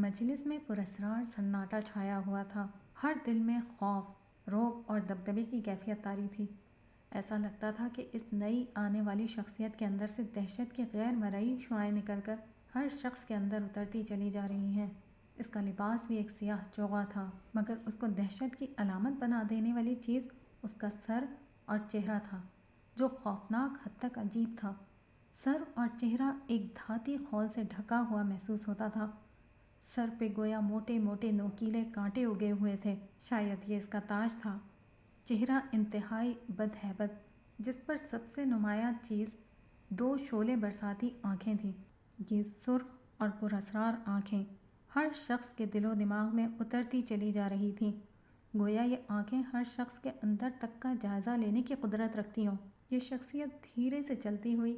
مجلس میں پراسرار سناٹا چھایا ہوا تھا۔ ہر دل میں خوف، رعب اور دبدبے کی کیفیت طاری تھی۔ ایسا لگتا تھا کہ اس نئی آنے والی شخصیت کے اندر سے دہشت کی غیر مرئی شعاعیں نکل کر ہر شخص کے اندر اترتی چلی جا رہی ہیں۔ اس کا لباس بھی ایک سیاہ چوغا تھا، مگر اس کو دہشت کی علامت بنا دینے والی چیز اس کا سر اور چہرہ تھا، جو خوفناک حد تک عجیب تھا۔ سر اور چہرہ ایک دھاتی خول سے ڈھکا ہوا محسوس ہوتا تھا۔ سر پہ گویا موٹے موٹے نوکیلے کانٹے اگے ہوئے تھے، شاید یہ اس کا تاج تھا۔ چہرہ انتہائی بدہیبت، جس پر سب سے نمایاں چیز 2 شعلے برساتی آنکھیں تھیں۔ یہ سرخ اور پراسرار آنکھیں ہر شخص کے دل و دماغ میں اترتی چلی جا رہی تھیں، گویا یہ آنکھیں ہر شخص کے اندر تک کا جائزہ لینے کی قدرت رکھتی ہوں۔ یہ شخصیت دھیرے سے چلتی ہوئی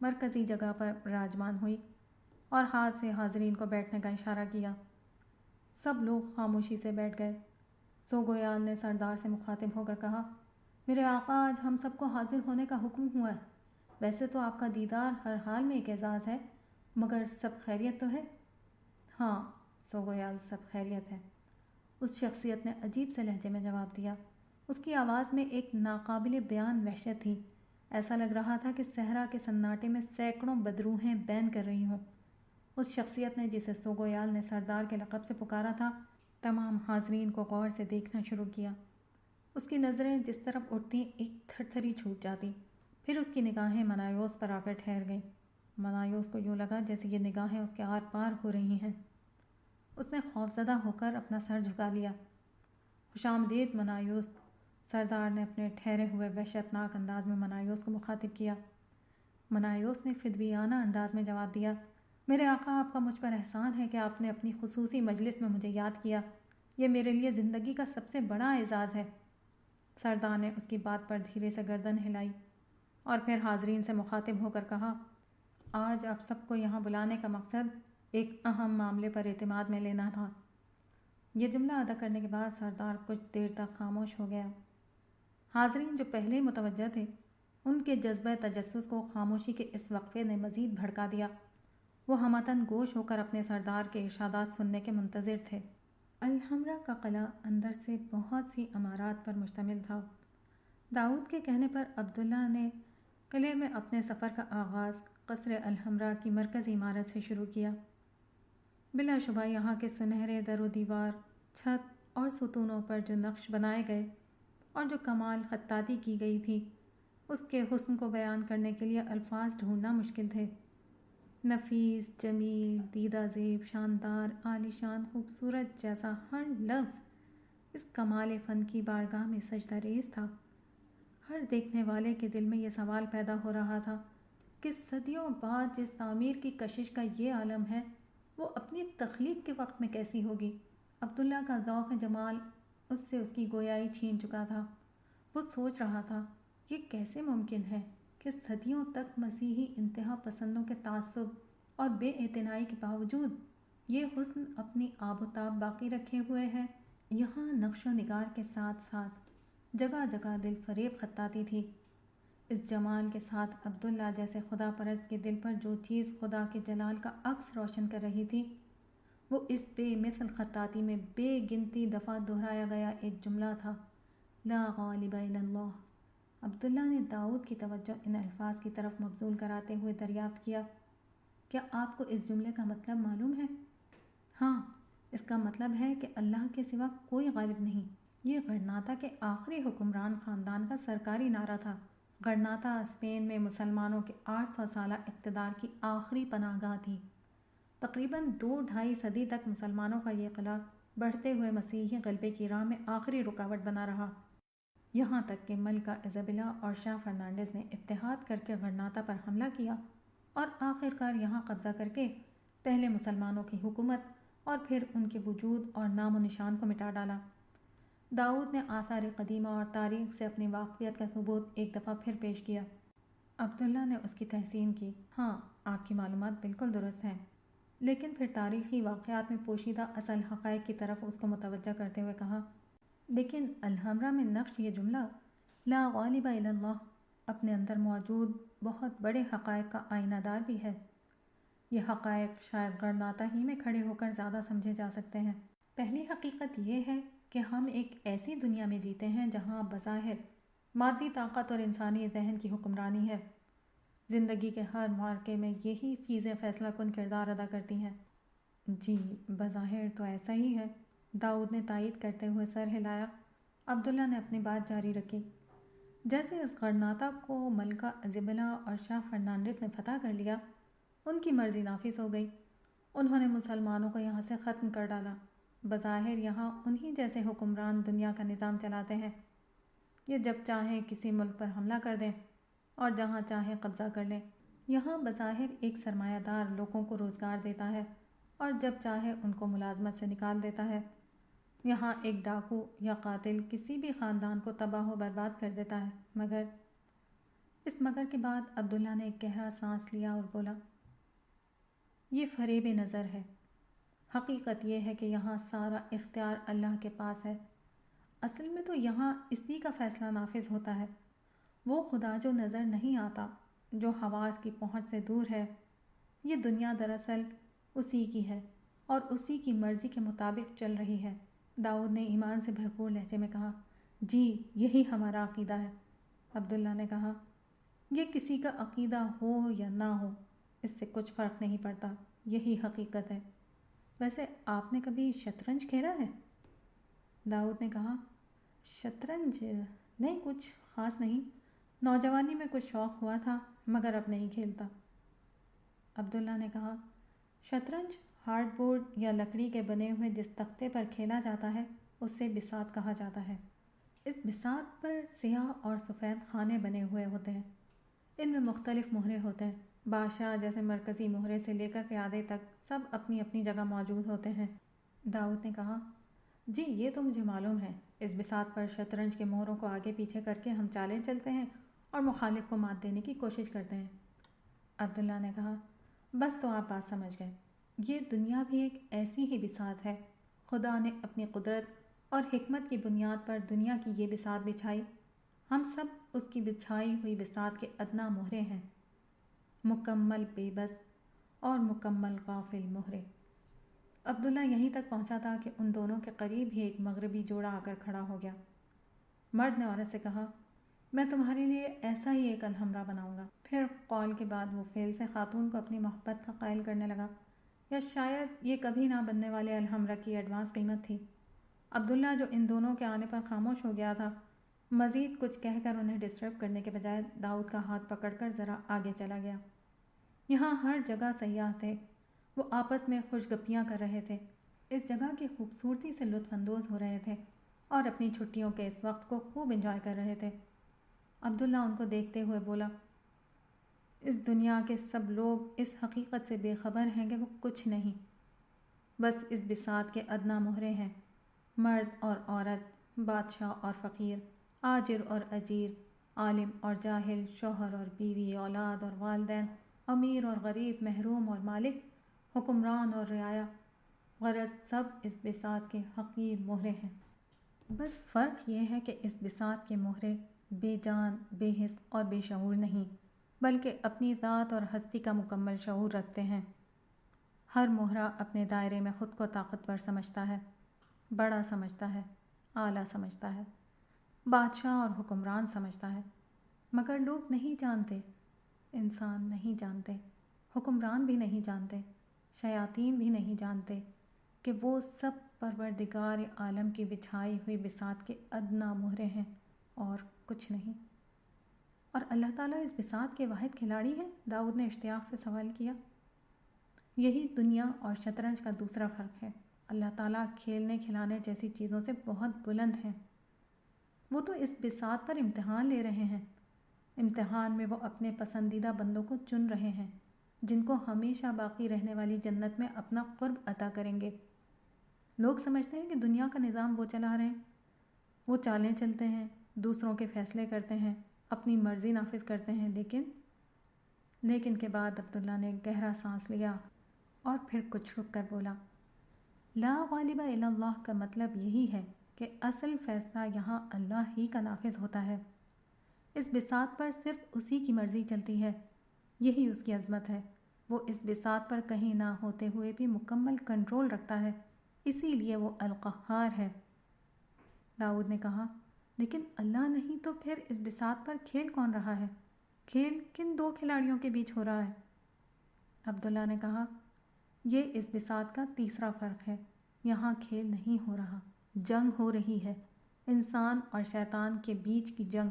مرکزی جگہ پر براجمان ہوئی اور ہاتھ سے حاضرین کو بیٹھنے کا اشارہ کیا۔ سب لوگ خاموشی سے بیٹھ گئے۔ سوگویال نے سردار سے مخاطب ہو کر کہا، میرے آقا، آج ہم سب کو حاضر ہونے کا حکم ہوا ہے۔ ویسے تو آپ کا دیدار ہر حال میں ایک اعزاز ہے، مگر سب خیریت تو ہے؟ ہاں سوگویال، سب خیریت ہے، اس شخصیت نے عجیب سے لہجے میں جواب دیا۔ اس کی آواز میں ایک ناقابل بیان وحشت تھی۔ ایسا لگ رہا تھا کہ صحرا کے سناٹے میں سینکڑوں بدروحیں بین کر رہی ہوں۔ اس شخصیت نے جسے سوگویال نے سردار کے لقب سے پکارا تھا، تمام حاضرین کو غور سے دیکھنا شروع کیا۔ اس کی نظریں جس طرف اٹھتیں ایک تھر تھری چھوٹ جاتی، پھر اس کی نگاہیں منایوس پر آ کر ٹھہر گئیں۔ منایوس کو یوں لگا جیسے یہ نگاہیں اس کے آر پار ہو رہی ہیں۔ اس نے خوفزدہ ہو کر اپنا سر جھکا لیا۔ خوش آمدید منایوس، سردار نے اپنے ٹھہرے ہوئے وحشتناک انداز میں منایوس کو مخاطب کیا۔ منایوس نے فدویانہ انداز میں جواب دیا، میرے آقا، آپ کا مجھ پر احسان ہے کہ آپ نے اپنی خصوصی مجلس میں مجھے یاد کیا۔ یہ میرے لیے زندگی کا سب سے بڑا اعزاز ہے۔ سردار نے اس کی بات پر دھیرے سے گردن ہلائی اور پھر حاضرین سے مخاطب ہو کر کہا، آج آپ سب کو یہاں بلانے کا مقصد ایک اہم معاملے پر اعتماد میں لینا تھا۔ یہ جملہ ادا کرنے کے بعد سردار کچھ دیر تک خاموش ہو گیا۔ حاضرین جو پہلے متوجہ تھے، ان کے جذبہ تجسس کو خاموشی کے اس وقفے نے مزید بھڑکا دیا۔ وہ ہمتاً گوش ہو کر اپنے سردار کے ارشادات سننے کے منتظر تھے۔ الحمرا کا قلعہ اندر سے بہت سی عمارات پر مشتمل تھا۔ داؤد کے کہنے پر عبداللہ نے قلعے میں اپنے سفر کا آغاز قصر الحمرا کی مرکزی عمارت سے شروع کیا۔ بلا شبہ یہاں کے سنہرے در و دیوار، چھت اور ستونوں پر جو نقش بنائے گئے اور جو کمال خطاطی کی گئی تھی، اس کے حسن کو بیان کرنے کے لیے الفاظ ڈھونڈنا مشکل تھے۔ نفیس، جمیل، دیدہ زیب، شاندار، عالیشان، خوبصورت جیسا ہر لفظ اس کمال فن کی بارگاہ میں سجدہ ریز تھا۔ ہر دیکھنے والے کے دل میں یہ سوال پیدا ہو رہا تھا کہ صدیوں بعد جس تعمیر کی کشش کا یہ عالم ہے، وہ اپنی تخلیق کے وقت میں کیسی ہوگی؟ عبداللہ کا ذوق جمال اس سے اس کی گویائی چھین چکا تھا۔ وہ سوچ رہا تھا، یہ کیسے ممکن ہے کہ صدیوں تک مسیحی انتہا پسندوں کے تعصب اور بے اعتنائی کے باوجود یہ حسن اپنی آب و تاب باقی رکھے ہوئے ہے۔ یہاں نقش و نگار کے ساتھ ساتھ جگہ جگہ دل فریب خطاطی تھی۔ اس جمال کے ساتھ عبداللہ جیسے خدا پرست کے دل پر جو چیز خدا کے جلال کا عکس روشن کر رہی تھی، وہ اس بے مثل خطاطی میں بے گنتی دفعہ دہرایا گیا ایک جملہ تھا، لا غالب الا اللہ۔ عبداللہ نے داؤد کی توجہ ان الفاظ کی طرف مبذول کراتے ہوئے دریافت کیا، کیا آپ کو اس جملے کا مطلب معلوم ہے؟ ہاں، اس کا مطلب ہے کہ اللہ کے سوا کوئی غالب نہیں۔ یہ غرناطہ کے آخری حکمران خاندان کا سرکاری نعرہ تھا۔ غرناطہ اسپین میں مسلمانوں کے 800 سالہ اقتدار کی آخری پناہ گاہ تھی۔ تقریباً 2-2.5 صدی تک مسلمانوں کا یہ قلعہ بڑھتے ہوئے مسیحی غلبے کی راہ میں آخری رکاوٹ بنا رہا، یہاں تک کہ ملکہ ایزابیلا اور شاہ فرنانڈز نے اتحاد کر کے غرناطہ پر حملہ کیا اور آخرکار یہاں قبضہ کر کے پہلے مسلمانوں کی حکومت اور پھر ان کے وجود اور نام و نشان کو مٹا ڈالا۔ داؤد نے آثار قدیمہ اور تاریخ سے اپنی واقفیت کا ثبوت ایک دفعہ پھر پیش کیا۔ عبداللہ نے اس کی تحسین کی۔ ہاں، آپ کی معلومات بالکل درست ہیں، لیکن پھر تاریخی واقعات میں پوشیدہ اصل حقائق کی طرف اس کو متوجہ کرتے ہوئے کہا، لیکن الحمرا میں نقش یہ جملہ لا غالب الا اللہ اپنے اندر موجود بہت بڑے حقائق کا آئینہ دار بھی ہے۔ یہ حقائق شاید غرناطہ ہی میں کھڑے ہو کر زیادہ سمجھے جا سکتے ہیں۔ پہلی حقیقت یہ ہے کہ ہم ایک ایسی دنیا میں جیتے ہیں جہاں بظاہر مادی طاقت اور انسانی ذہن کی حکمرانی ہے۔ زندگی کے ہر معرکے میں یہی چیزیں فیصلہ کن کردار ادا کرتی ہیں۔ جی بظاہر تو ایسا ہی ہے، داؤد نے تائید کرتے ہوئے سر ہلایا۔ عبداللہ نے اپنی بات جاری رکھی۔ جیسے اس غرناطہ کو ملکہ ازبیلا اور شاہ فرنانڈس نے فتح کر لیا، ان کی مرضی نافذ ہو گئی۔ انہوں نے مسلمانوں کو یہاں سے ختم کر ڈالا۔ بظاہر یہاں انہی جیسے حکمران دنیا کا نظام چلاتے ہیں۔ یہ جب چاہیں کسی ملک پر حملہ کر دیں اور جہاں چاہیں قبضہ کر لیں۔ یہاں بظاہر ایک سرمایہ دار لوگوں کو روزگار دیتا ہے اور جب چاہے ان کو ملازمت سے نکال دیتا ہے۔ یہاں ایک ڈاکو یا قاتل کسی بھی خاندان کو تباہ و برباد کر دیتا ہے۔ اس مگر کے بعد عبداللہ نے ایک گہرا سانس لیا اور بولا، یہ فریب نظر ہے۔ حقیقت یہ ہے کہ یہاں سارا اختیار اللہ کے پاس ہے۔ اصل میں تو یہاں اسی کا فیصلہ نافذ ہوتا ہے، وہ خدا جو نظر نہیں آتا، جو حواس کی پہنچ سے دور ہے۔ یہ دنیا دراصل اسی کی ہے اور اسی کی مرضی کے مطابق چل رہی ہے۔ داؤد نے ایمان سے بھرپور لہجے میں کہا، جی یہی ہمارا عقیدہ ہے۔ عبداللہ نے کہا، یہ کسی کا عقیدہ ہو یا نہ ہو، اس سے کچھ فرق نہیں پڑتا، یہی حقیقت ہے۔ ویسے آپ نے کبھی شطرنج کھیلا ہے؟ داؤد نے کہا، شطرنج نہیں، کچھ خاص نہیں، نوجوانی میں کچھ شوق ہوا تھا مگر اب نہیں کھیلتا۔ عبداللہ نے کہا، شطرنج ہارڈ بورڈ یا لکڑی کے بنے ہوئے جس تختے پر کھیلا جاتا ہے اس سے بساط کہا جاتا ہے۔ اس بساط پر سیاہ اور سفید خانے بنے ہوئے ہوتے ہیں۔ ان میں مختلف مہرے ہوتے ہیں۔ بادشاہ جیسے مرکزی مہرے سے لے کر پیادے تک سب اپنی اپنی جگہ موجود ہوتے ہیں۔ داؤد نے کہا، جی یہ تو مجھے معلوم ہے، اس بساط پر شطرنج کے مہروں کو آگے پیچھے کر کے ہم چالیں چلتے ہیں اور مخالف کو مات دینے کی کوشش کرتے ہیں۔ عبداللہ نے کہا، بس تو آپ بات سمجھ گئے، یہ دنیا بھی ایک ایسی ہی بساط ہے۔ خدا نے اپنی قدرت اور حکمت کی بنیاد پر دنیا کی یہ بساط بچھائی۔ ہم سب اس کی بچھائی ہوئی بساط کے ادنیٰ مہرے ہیں، مکمل بے بس اور مکمل غافل مہرے۔ عبداللہ یہیں تک پہنچا تھا کہ ان دونوں کے قریب ہی ایک مغربی جوڑا آ کر کھڑا ہو گیا۔ مرد نے عورت سے کہا، میں تمہارے لیے ایسا ہی ایک الحمرا بناؤں گا۔ پھر قول کے بعد وہ فعل سے خاتون کو اپنی محبت کا قائل کرنے لگا، یا شاید یہ کبھی نہ بننے والے الحمرا کی ایڈوانس قیمت تھی۔ عبداللہ جو ان دونوں کے آنے پر خاموش ہو گیا تھا، مزید کچھ کہہ کر انہیں ڈسٹرب کرنے کے بجائے داؤد کا ہاتھ پکڑ کر ذرا آگے چلا گیا۔ یہاں ہر جگہ سیاح تھے، وہ آپس میں خوش گپیاں کر رہے تھے، اس جگہ کی خوبصورتی سے لطف اندوز ہو رہے تھے اور اپنی چھٹیوں کے اس وقت کو خوب انجوائے کر رہے تھے۔ عبداللہ ان کو دیکھتے ہوئے بولا، اس دنیا کے سب لوگ اس حقیقت سے بے خبر ہیں کہ وہ کچھ نہیں، بس اس بساط کے ادنیٰ مہرے ہیں۔ مرد اور عورت، بادشاہ اور فقیر، آجر اور اجیر، عالم اور جاہل، شوہر اور بیوی، اولاد اور والدین، امیر اور غریب، محروم اور مالک، حکمران اور رعایا، غرض سب اس بساط کے حقیر مہرے ہیں۔ بس فرق یہ ہے کہ اس بساط کے مہرے بے جان، بے حس اور بے شعور نہیں، بلکہ اپنی ذات اور ہستی کا مکمل شعور رکھتے ہیں۔ ہر مہرہ اپنے دائرے میں خود کو طاقتور سمجھتا ہے، بڑا سمجھتا ہے، اعلیٰ سمجھتا ہے، بادشاہ اور حکمران سمجھتا ہے، مگر لوگ نہیں جانتے، انسان نہیں جانتے، حکمران بھی نہیں جانتے، شیاطین بھی نہیں جانتے کہ وہ سب پروردگار عالم کی بچھائی ہوئی بساط کے ادنیٰ مہرے ہیں اور کچھ نہیں۔ اور اللہ تعالیٰ اس بساط کے واحد کھلاڑی ہیں؟ داؤد نے اشتیاق سے سوال کیا۔ یہی دنیا اور شطرنج کا دوسرا فرق ہے، اللہ تعالیٰ کھیلنے کھلانے جیسی چیزوں سے بہت بلند ہیں۔ وہ تو اس بساط پر امتحان لے رہے ہیں، امتحان میں وہ اپنے پسندیدہ بندوں کو چن رہے ہیں، جن کو ہمیشہ باقی رہنے والی جنت میں اپنا قرب عطا کریں گے۔ لوگ سمجھتے ہیں کہ دنیا کا نظام وہ چلا رہے ہیں، وہ چالیں چلتے ہیں، دوسروں کے فیصلے کرتے ہیں، اپنی مرضی نافذ کرتے ہیں، لیکن کے بعد عبداللہ نے گہرا سانس لیا اور پھر کچھ رک کر بولا، لا غالب الا اللہ کا مطلب یہی ہے کہ اصل فیصلہ یہاں اللہ ہی کا نافذ ہوتا ہے۔ اس بساط پر صرف اسی کی مرضی چلتی ہے، یہی اس کی عظمت ہے۔ وہ اس بساط پر کہیں نہ ہوتے ہوئے بھی مکمل کنٹرول رکھتا ہے، اسی لیے وہ القہار ہے۔ داؤد نے کہا، لیکن اللہ نہیں تو پھر اس بساط پر کھیل کون رہا ہے؟ کھیل کن دو کھلاڑیوں کے بیچ ہو رہا ہے؟ عبداللہ نے کہا، یہ اس بساط کا تیسرا فرق ہے۔ یہاں کھیل نہیں ہو رہا، جنگ ہو رہی ہے، انسان اور شیطان کے بیچ کی جنگ۔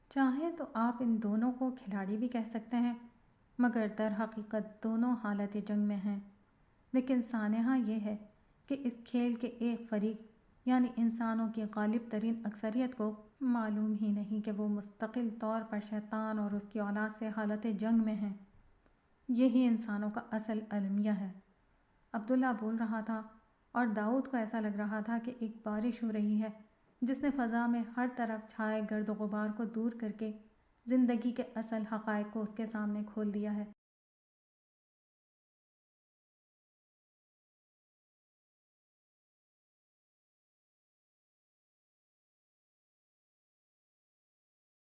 چاہے تو آپ ان دونوں کو کھلاڑی بھی کہہ سکتے ہیں، مگر در حقیقت دونوں حالت جنگ میں ہیں۔ لیکن سانحہ یہ ہے کہ اس کھیل کے ایک فریق یعنی انسانوں کی غالب ترین اکثریت کو معلوم ہی نہیں کہ وہ مستقل طور پر شیطان اور اس کی اولاد سے حالت جنگ میں ہیں۔ یہی انسانوں کا اصل المیہ ہے۔ عبداللہ بول رہا تھا اور داؤد کو ایسا لگ رہا تھا کہ ایک بارش ہو رہی ہے جس نے فضا میں ہر طرف چھائے گرد و غبار کو دور کر کے زندگی کے اصل حقائق کو اس کے سامنے کھول دیا ہے۔